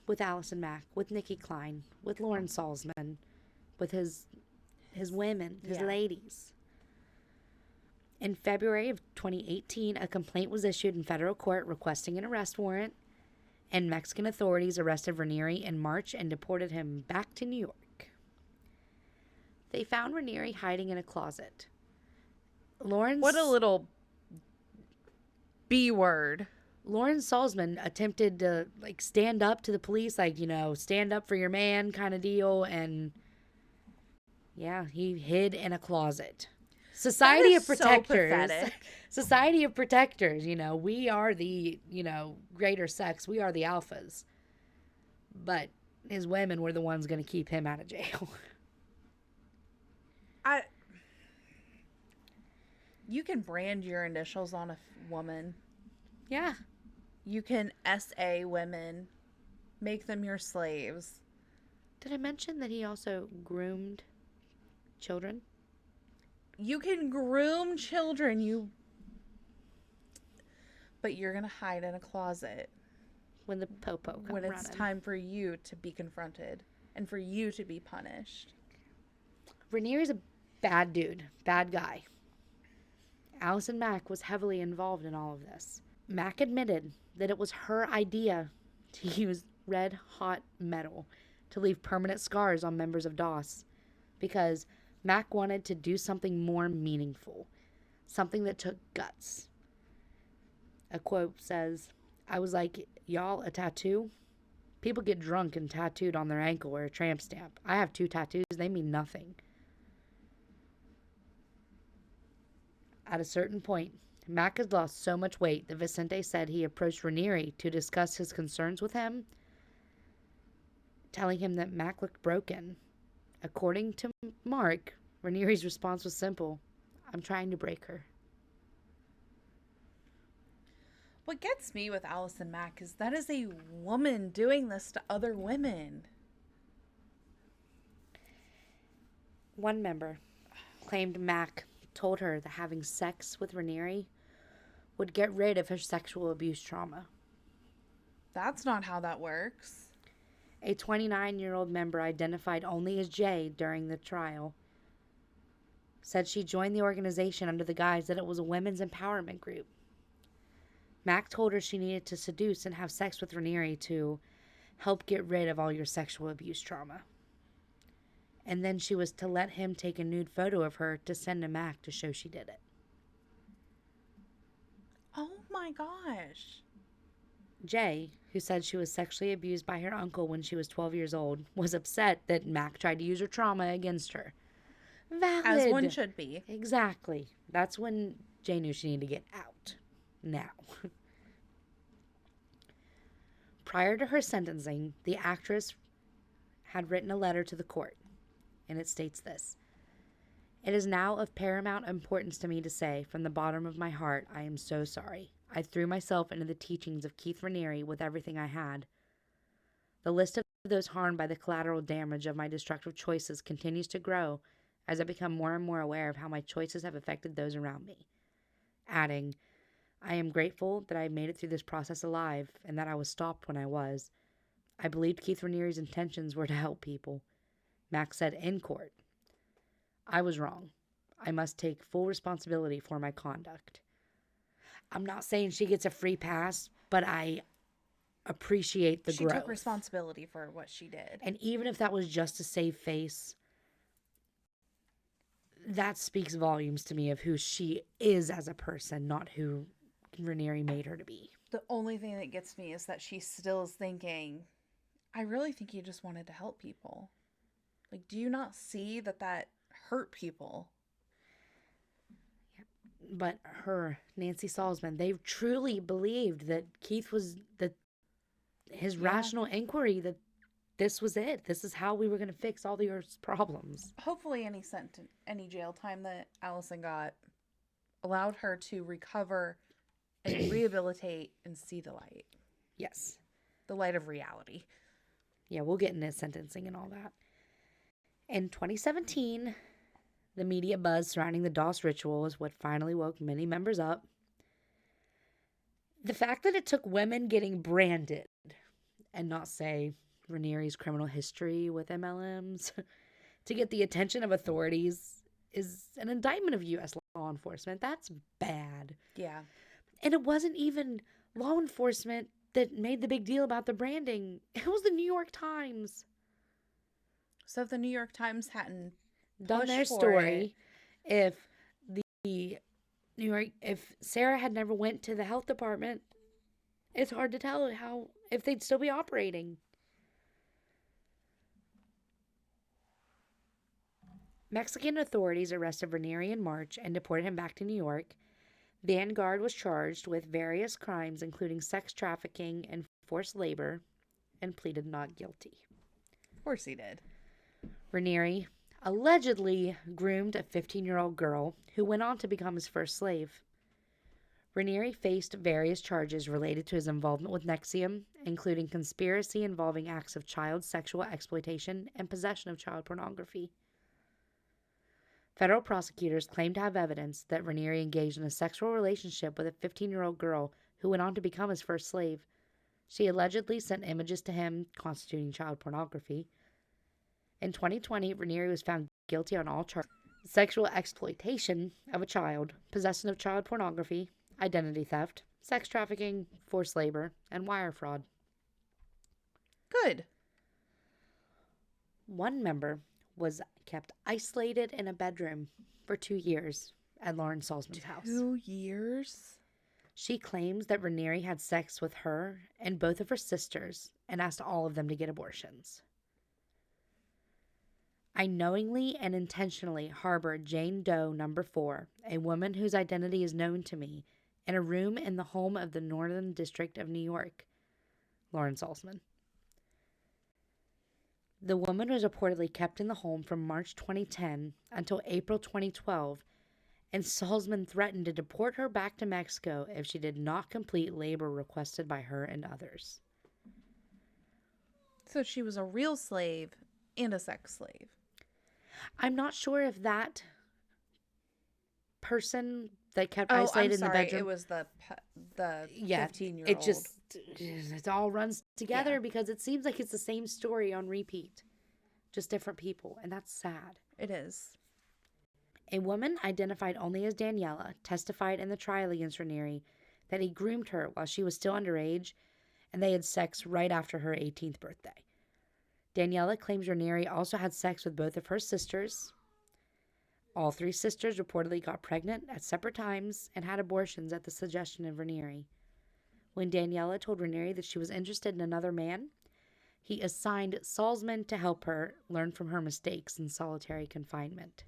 With Allison Mack, with Nikki Klein, with Lauren Salzman, with his women, his ladies. In February of 2018, a complaint was issued in federal court requesting an arrest warrant, and Mexican authorities arrested Raniere in March and deported him back to New York. They found Raniere hiding in a closet. What a little B word. Lauren Salzman attempted to stand up to the police, stand up for your man kind of deal, and he hid in a closet. Society of Protectors. So pathetic. Society of Protectors, we are the, greater sex. We are the alphas. But his women were the ones going to keep him out of jail. You can brand your initials on a woman. Yeah. You can SA women. Make them your slaves. Did I mention that he also groomed children? You can groom children, but you're going to hide in a closet. When the popo comes when it's running. Time for you to be confronted and for you to be punished. Raniere's a bad dude. Bad guy. Allison Mack was heavily involved in all of this. Mack admitted that it was her idea to use red hot metal to leave permanent scars on members of DOS because Mack wanted to do something more meaningful, something that took guts. A quote says, "I was like, y'all, a tattoo? People get drunk and tattooed on their ankle or a tramp stamp. I have 2 tattoos, they mean nothing." At a certain point, Mack had lost so much weight that Vicente said he approached Raniere to discuss his concerns with him, telling him that Mack looked broken. According to Mark, Raniere's response was simple: "I'm trying to break her." What gets me with Allison Mack is that is a woman doing this to other women. One member claimed Mack told her that having sex with Raniere would get rid of her sexual abuse trauma. That's not how that works. A 29-year-old member identified only as Jay during the trial said she joined the organization under the guise that it was a women's empowerment group. Mack told her she needed to seduce and have sex with Raniere to help get rid of all your sexual abuse trauma. And then she was to let him take a nude photo of her to send to Mack to show she did it. Oh my gosh. Jay, who said she was sexually abused by her uncle when she was 12 years old, was upset that Mack tried to use her trauma against her. Valid. As one should be. Exactly. That's when Jay knew she needed to get out. Now. Prior to her sentencing, the actress had written a letter to the court, and it states this: "It is now of paramount importance to me to say, from the bottom of my heart, I am so sorry. I threw myself into the teachings of Kieth Raniere with everything I had. The list of those harmed by the collateral damage of my destructive choices continues to grow as I become more and more aware of how my choices have affected those around me." Adding, "I am grateful that I made it through this process alive and that I was stopped when I was. I believed Kieth Raniere's intentions were to help people." Mack said in court, "I was wrong. I must take full responsibility for my conduct." I'm not saying she gets a free pass, but I appreciate the growth. She took responsibility for what she did. And even if that was just to save face, that speaks volumes to me of who she is as a person, not who Raniere made her to be. The only thing that gets me is that she still is thinking, I really think you just wanted to help people. Like, do you not see that hurt people? But her, Nancy Salzman, they truly believed that Kieth was his rational inquiry, that this was it. This is how we were going to fix all the Earth's problems. Hopefully any jail time that Allison got allowed her to recover and rehabilitate and see the light. Yes. The light of reality. Yeah, we'll get into sentencing and all that. In 2017, the media buzz surrounding the DOS ritual is what finally woke many members up. The fact that it took women getting branded and not, say, Raniere's criminal history with MLMs to get the attention of authorities is an indictment of U.S. law enforcement. That's bad. Yeah. And it wasn't even law enforcement that made the big deal about the branding. It was the New York Times. So if the New York Times hadn't done their story, if Sarah had never went to the health department, it's hard to tell if they'd still be operating. Mexican authorities arrested Raniere in March and deported him back to New York. Vanguard was charged with various crimes, including sex trafficking and forced labor, and pleaded not guilty. Of course he did. Raniere allegedly groomed a 15-year-old girl who went on to become his first slave. Raniere faced various charges related to his involvement with NXIVM, including conspiracy involving acts of child sexual exploitation and possession of child pornography. Federal prosecutors claimed to have evidence that Raniere engaged in a sexual relationship with a 15-year-old girl who went on to become his first slave. She allegedly sent images to him constituting child pornography. In 2020, Raniere was found guilty on all charges. sexual exploitation of a child, possession of child pornography, identity theft, sex trafficking, forced labor, and wire fraud. Good. One member was kept isolated in a bedroom for 2 years at Lauren Salzman's house. 2 years? She claims that Raniere had sex with her and both of her sisters and asked all of them to get abortions. I knowingly and intentionally harbored Jane Doe number 4, a woman whose identity is known to me, in a room in the home of the Northern District of New York. Lauren Salzman. The woman was reportedly kept in the home from March 2010 until April 2012, and Salzman threatened to deport her back to Mexico if she did not complete labor requested by her and others. So she was a real slave and a sex slave. I'm not sure if that person that kept isolated in the bedroom. It was the 15-year-old. It all runs together because it seems like it's the same story on repeat, just different people, and that's sad. It is. A woman identified only as Daniela testified in the trial against Raniere that he groomed her while she was still underage, and they had sex right after her 18th birthday. Daniela claims Raniere also had sex with both of her sisters. All 3 sisters reportedly got pregnant at separate times and had abortions at the suggestion of Raniere. When Daniela told Raniere that she was interested in another man, he assigned Salzman to help her learn from her mistakes in solitary confinement.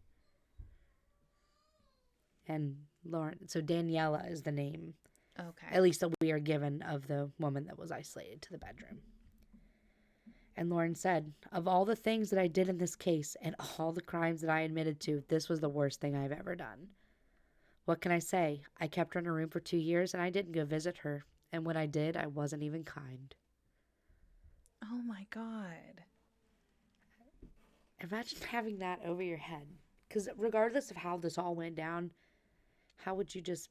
And Lauren, so Daniela is the name, okay, at least that we are given, of the woman that was isolated to the bedroom. And Lauren said, "Of all the things that I did in this case and all the crimes that I admitted to, this was the worst thing I've ever done. What can I say? I kept her in a room for 2 years and I didn't go visit her. And when I did, I wasn't even kind." Oh my God. Imagine having that over your head. Because regardless of how this all went down, how would you just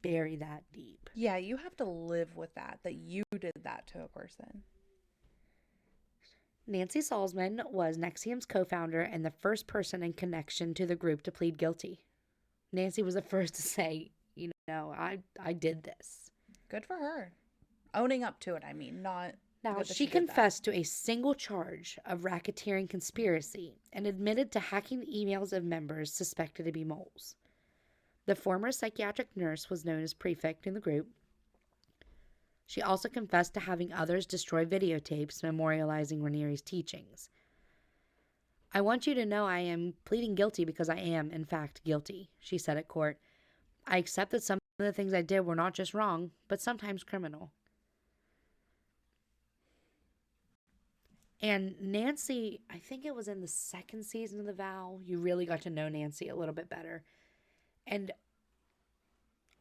bury that deep? Yeah, you have to live with that you did that to a person. Nancy Salzman was NXIVM's co-founder and the first person in connection to the group to plead guilty. Nancy was the first to say, I did this. Good for her. Owning up to it, I mean, not... Now, she confessed to a single charge of racketeering conspiracy and admitted to hacking the emails of members suspected to be moles. The former psychiatric nurse was known as prefect in the group. She also confessed to having others destroy videotapes memorializing Raniere's teachings. "I want you to know I am pleading guilty because I am, in fact, guilty," she said at court. "I accept that some of the things I did were not just wrong, but sometimes criminal." And Nancy, I think it was in the 2nd season of The Vow, you really got to know Nancy a little bit better. And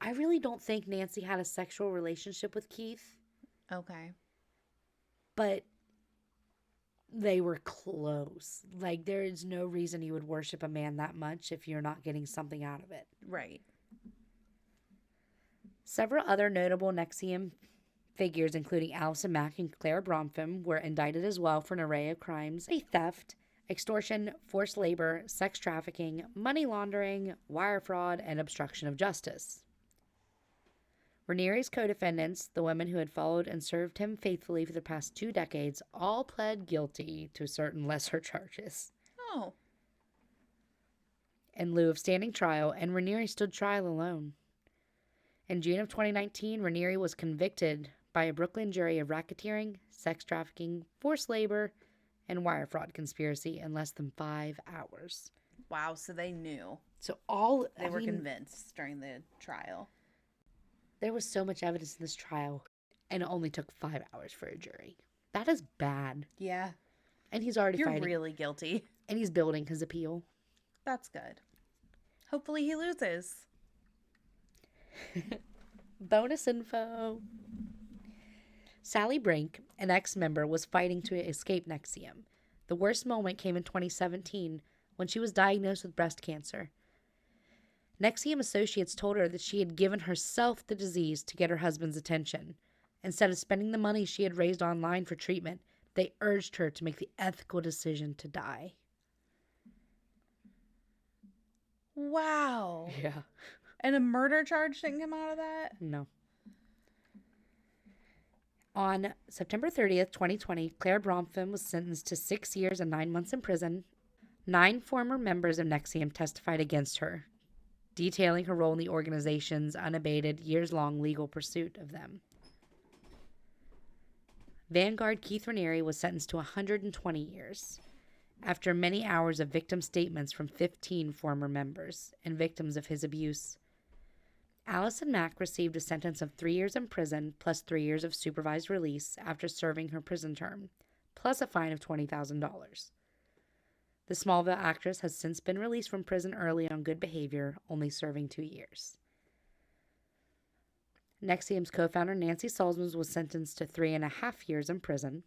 I really don't think Nancy had a sexual relationship with Kieth. Okay. But they were close. Like, there is no reason you would worship a man that much if you're not getting something out of it. Right. Several other notable NXIVM figures, including Allison Mack and Claire Brompham, were indicted as well for an array of crimes: theft, extortion, forced labor, sex trafficking, money laundering, wire fraud, and obstruction of justice. Raniere's co-defendants, the women who had followed and served him faithfully for the past 2 decades, all pled guilty to certain lesser charges. Oh. In lieu of standing trial, and Raniere stood trial alone. In June of 2019, Raniere was convicted by a Brooklyn jury of racketeering, sex trafficking, forced labor, and wire fraud conspiracy in less than 5 hours. Wow, so they knew. So they were convinced during the trial. There was so much evidence in this trial, and it only took 5 hours for a jury. That is bad. Yeah. And he's already You're fighting. You're really guilty. And he's building his appeal. That's good. Hopefully he loses. Bonus info. Sally Brink, an ex-member, was fighting to escape NXIVM. The worst moment came in 2017 when she was diagnosed with breast cancer. NXIVM associates told her that she had given herself the disease to get her husband's attention. Instead of spending the money she had raised online for treatment, they urged her to make the ethical decision to die. Wow. Yeah. And a murder charge didn't come out of that? No. On September 30th, 2020, Claire Bromfin was sentenced to 6 years and 9 months in prison. 9 former members of NXIVM testified against her, detailing her role in the organization's unabated, years-long legal pursuit of them. Vanguard Kieth Raniere was sentenced to 120 years. After many hours of victim statements from 15 former members and victims of his abuse, Allison Mack received a sentence of 3 years in prison plus 3 years of supervised release after serving her prison term, plus a fine of $20,000. The Smallville actress has since been released from prison early on good behavior, only serving 2 years. NXIVM's co-founder Nancy Salzman was sentenced to 3.5 years in prison.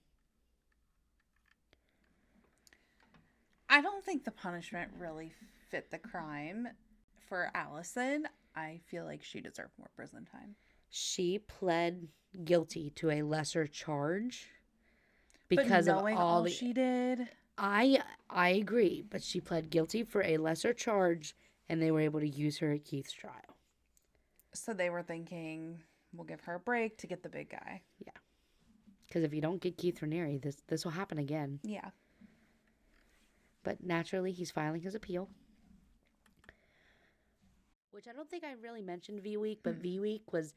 I don't think the punishment really fit the crime for Allison. I feel like she deserved more prison time. She pled guilty to a lesser charge because but knowing of all the... she did. I agree, but she pled guilty for a lesser charge, and they were able to use her at Keith's trial. So they were thinking, we'll give her a break to get the big guy. Yeah. Because if you don't get Kieth Raniere, this will happen again. Yeah. But naturally, he's filing his appeal. Which I don't think I really mentioned V-Week, but V-Week was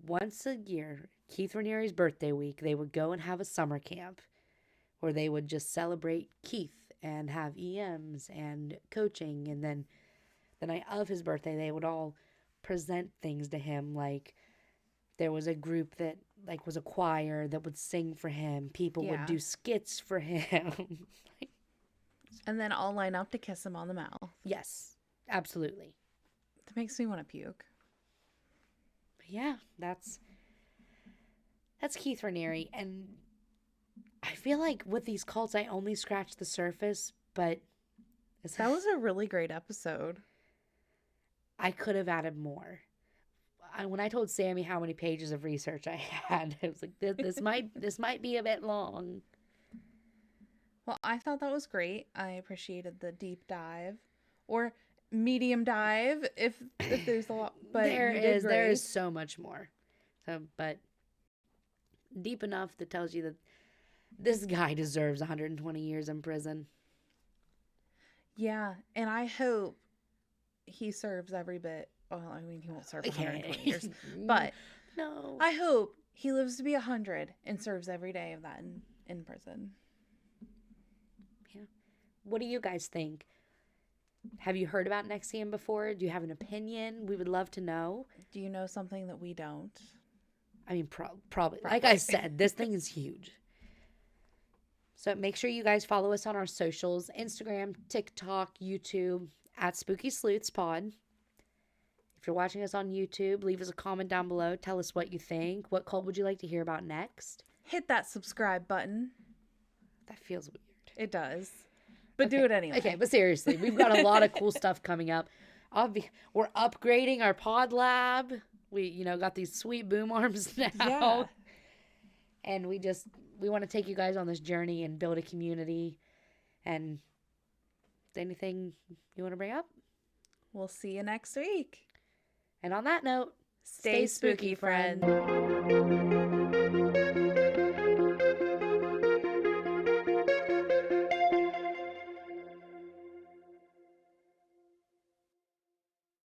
once a year, Kieth Raniere's birthday week, they would go and have a summer camp where they would just celebrate Keith and have EMs and coaching. And then the night of his birthday, they would all present things to him. Like there was a group that like was a choir that would sing for him. People would do skits for him. And then all line up to kiss him on the mouth. Yes, absolutely. That makes me want to puke. Yeah, that's Kieth Raniere. And I feel like with these cults, I only scratched the surface, but... That was a really great episode. I could have added more. When I told Sammy how many pages of research I had, I was like, this might be a bit long. Well, I thought that was great. I appreciated the deep dive. Or medium dive, if there's a lot. But there is so much more. But deep enough that tells you that this guy deserves 120 years in prison. Yeah, and I hope he serves every bit. Well, I mean, he won't serve 120 years. But no, I hope he lives to be 100 and serves every day of that in prison. Yeah. What do you guys think? Have you heard about NXIVM before? Do you have an opinion? We would love to know. Do you know something that we don't? I mean, probably. Like I said, this thing is huge. So make sure you guys follow us on our socials, Instagram, TikTok, YouTube, at Spooky Sleuths Pod. If you're watching us on YouTube, leave us a comment down below. Tell us what you think. What cult would you like to hear about next? Hit that subscribe button. That feels weird. It does. But do it anyway. Okay, but seriously, we've got a lot of cool stuff coming up. We're upgrading our pod lab. We, got these sweet boom arms now. Yeah. And we want to take you guys on this journey and build a community. And anything you want to bring up? We'll see you next week. And on that note, stay spooky, friends.